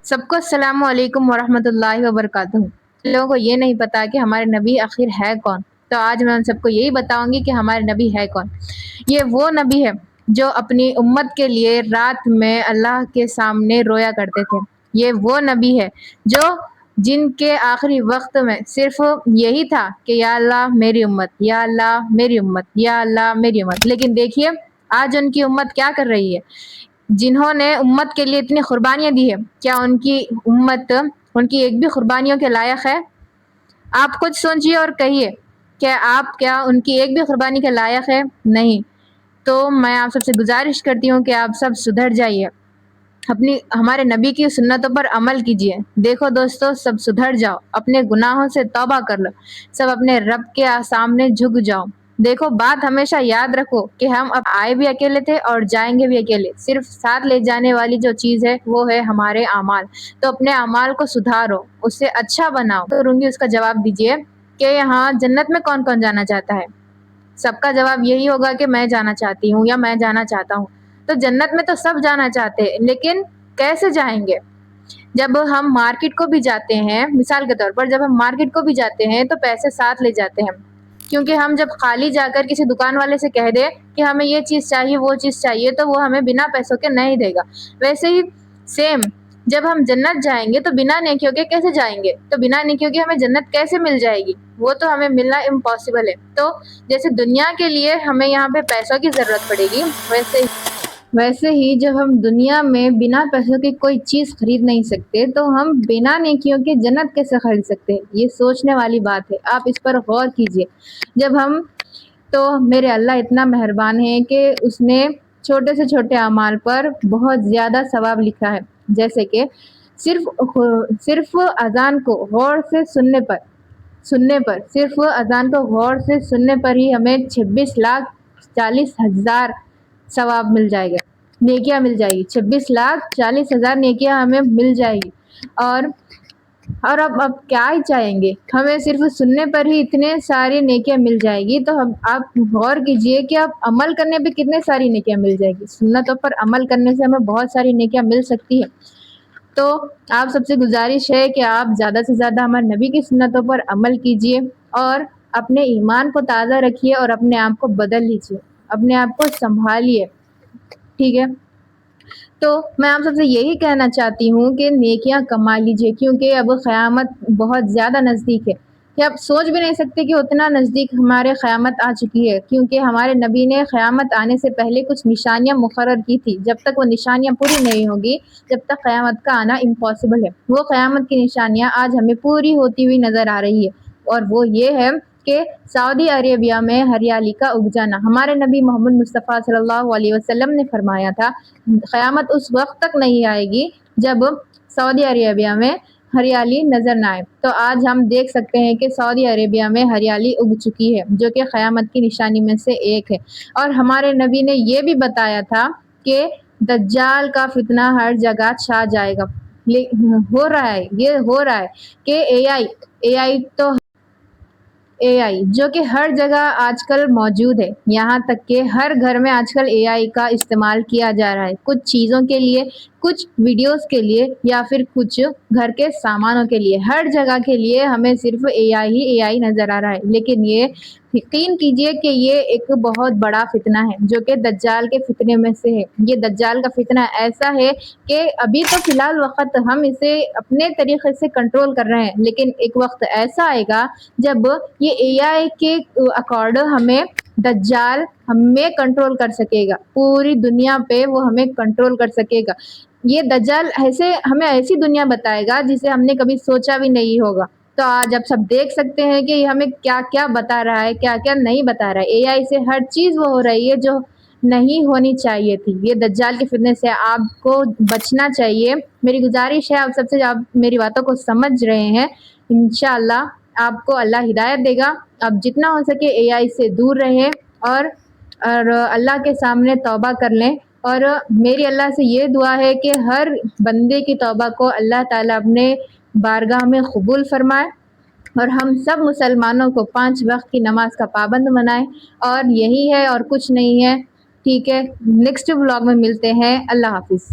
سب کو السلام علیکم ورحمۃ اللہ وبرکاتہ۔ لوگوں کو یہ نہیں پتا کہ ہمارے نبی آخر ہے کون، تو آج میں ان سب کو یہی بتاؤں گی کہ ہمارے نبی ہے کون۔ یہ وہ نبی ہے جو اپنی امت کے لیے رات میں اللہ کے سامنے رویا کرتے تھے۔ یہ وہ نبی ہے جن کے آخری وقت میں صرف یہی تھا کہ یا اللہ میری امت، یا اللہ میری امت، یا اللہ میری امت۔ لیکن دیکھیے آج ان کی امت کیا کر رہی ہے۔ جنہوں نے امت کے لیے اتنی قربانیاں دی ہے، کیا ان کی امت ان کی ایک بھی قربانیوں کے لائق ہے؟ آپ خود سوچیے اور کہیے کہ آپ کیا ان کی ایک بھی قربانی کے لائق ہے؟ نہیں۔ تو میں آپ سب سے گزارش کرتی ہوں کہ آپ سب سدھر جائیے، ہمارے نبی کی سنتوں پر عمل کیجیے۔ دیکھو دوستو، سب سدھر جاؤ، اپنے گناہوں سے توبہ کر لو، سب اپنے رب کے سامنے جھک جاؤ۔ دیکھو بات ہمیشہ یاد رکھو کہ ہم اب آئے بھی اکیلے تھے اور جائیں گے بھی اکیلے، صرف ساتھ لے جانے والی جو چیز ہے وہ ہے ہمارے اعمال۔ تو اپنے اعمال کو سدھارو، اسے اچھا بناؤ۔ تو رونگی اس کا جواب دیجیے کہ یہاں جنت میں کون کون جانا چاہتا ہے؟ سب کا جواب یہی ہوگا کہ میں جانا چاہتی ہوں یا میں جانا چاہتا ہوں۔ تو جنت میں تو سب جانا چاہتے ہیں، لیکن کیسے جائیں گے؟ جب ہم مارکیٹ کو بھی جاتے ہیں، مثال کے طور پر جب ہم مارکیٹ کو بھی جاتے ہیں تو پیسے ساتھ لے جاتے ہیں، کیونکہ ہم جب خالی جا کر کسی دکان والے سے کہہ دیں کہ ہمیں یہ چیز چاہیے وہ چیز چاہیے تو وہ ہمیں بنا پیسوں کے نہیں دے گا۔ ویسے ہی سیم جب ہم جنت جائیں گے تو بنا نیکیوں کے کیسے جائیں گے؟ تو بنا نیکیوں کے ہمیں جنت کیسے مل جائے گی؟ وہ تو ہمیں ملنا امپاسبل ہے۔ تو جیسے دنیا کے لیے ہمیں یہاں پہ پیسوں کی ضرورت پڑے گی، ویسے ہی جب ہم دنیا میں بنا پیسوں کی کوئی چیز خرید نہیں سکتے تو ہم بنا نیکیوں کے جنت کیسے خرید سکتے ہیں؟ یہ سوچنے والی بات ہے، آپ اس پر غور کیجئے۔ تو میرے اللہ اتنا مہربان ہے کہ اس نے چھوٹے سے چھوٹے اعمال پر بہت زیادہ ثواب لکھا ہے، جیسے کہ صرف اذان کو غور سے سننے پر صرف اذان کو غور سے سننے پر ہی ہمیں 26,40,000 ثواب مل جائے گا، نیکیاں مل جائے گی۔ 26,40,000 نیکیاں ہمیں مل جائے گی۔ اور اب کیا ہی چاہیں گے؟ ہمیں صرف سننے پر ہی اتنے ساری نیکیاں مل جائے گی، تو آپ غور کیجئے کہ آپ عمل کرنے پہ کتنے ساری نیکیاں مل جائے گی۔ سنتوں پر عمل کرنے سے ہمیں بہت ساری نیکیاں مل سکتی ہیں۔ تو آپ سب سے گزارش ہے کہ آپ زیادہ سے زیادہ ہمارے نبی کی سنتوں پر عمل کیجئے اور اپنے ایمان کو تازہ رکھیے اور اپنے آپ کو بدل لیجئے، اپنے آپ کو سنبھالیے، ٹھیک ہے؟ تو میں آپ سب سے یہی کہنا چاہتی ہوں کہ نیکیاں کما لیجئے، کیونکہ اب قیامت بہت زیادہ نزدیک ہے کہ آپ سوچ بھی نہیں سکتے کہ اتنا نزدیک ہمارے قیامت آ چکی ہے، کیونکہ ہمارے نبی نے قیامت آنے سے پہلے کچھ نشانیاں مقرر کی تھی۔ جب تک وہ نشانیاں پوری نہیں ہوگی جب تک قیامت کا آنا امپاسبل ہے۔ وہ قیامت کی نشانیاں آج ہمیں پوری ہوتی ہوئی نظر آ رہی ہے، اور وہ یہ ہے کہ سعودی عربیہ میں ہریالی کا اگ جانا۔ ہمارے نبی محمد مصطفیٰ صلی اللہ علیہ وسلم نے فرمایا تھا قیامت اس وقت تک نہیں آئے گی جب سعودی عربیہ میں ہریالی نظر نہ آئے۔ تو آج ہم دیکھ سکتے ہیں کہ سعودی عربیہ میں ہریالی اگ چکی ہے، جو کہ قیامت کی نشانی میں سے ایک ہے۔ اور ہمارے نبی نے یہ بھی بتایا تھا کہ دجال کا فتنہ ہر جگہ چھا جائے گا۔ ہو رہا ہے کہ اے آئی جو کہ ہر جگہ آج کل موجود ہے، یہاں تک کہ ہر گھر میں آج کل اے آئی کا استعمال کیا جا رہا ہے، کچھ چیزوں کے لیے، کچھ ویڈیوز کے لیے یا پھر کچھ گھر کے سامانوں کے لیے، ہر جگہ کے لیے ہمیں صرف اے آئی نظر آ رہا ہے۔ لیکن یہ یقین کیجئے کہ یہ ایک بہت بڑا فتنہ ہے جو کہ دجال کے فتنے میں سے ہے۔ یہ دجال کا فتنہ ایسا ہے کہ ابھی تو فی الحال وقت ہم اسے اپنے طریقے سے کنٹرول کر رہے ہیں، لیکن ایک وقت ایسا آئے گا جب یہ اے آئی کے اکارڈ ہمیں دجال ہمیں کنٹرول کر سکے گا، پوری دنیا پہ وہ ہمیں کنٹرول کر سکے گا۔ یہ دجال ہمیں ایسی دنیا بتائے گا جسے ہم نے کبھی سوچا بھی نہیں ہوگا۔ تو آج آپ سب دیکھ سکتے ہیں کہ یہ ہمیں کیا کیا بتا رہا ہے، کیا کیا نہیں بتا رہا ہے۔ اے آئی سے ہر چیز وہ ہو رہی ہے جو نہیں ہونی چاہیے تھی۔ یہ دجال کے فتنے سے آپ کو بچنا چاہیے۔ میری گزارش ہے آپ سب سے، آپ میری باتوں کو سمجھ رہے ہیں، انشاءاللہ آپ کو اللہ ہدایت دے گا۔ آپ جتنا ہو سکے اے آئی سے دور رہیں اور اللہ کے سامنے توبہ کر لیں۔ اور میری اللہ سے یہ دعا ہے کہ ہر بندے کی توبہ کو اللہ تعالیٰ اپنے بارگاہ میں قبول فرمائے اور ہم سب مسلمانوں کو 5 وقت کی نماز کا پابند بنائے۔ اور یہی ہے اور کچھ نہیں ہے، ٹھیک ہے؟ نیکسٹ ولاگ میں ملتے ہیں۔ اللہ حافظ۔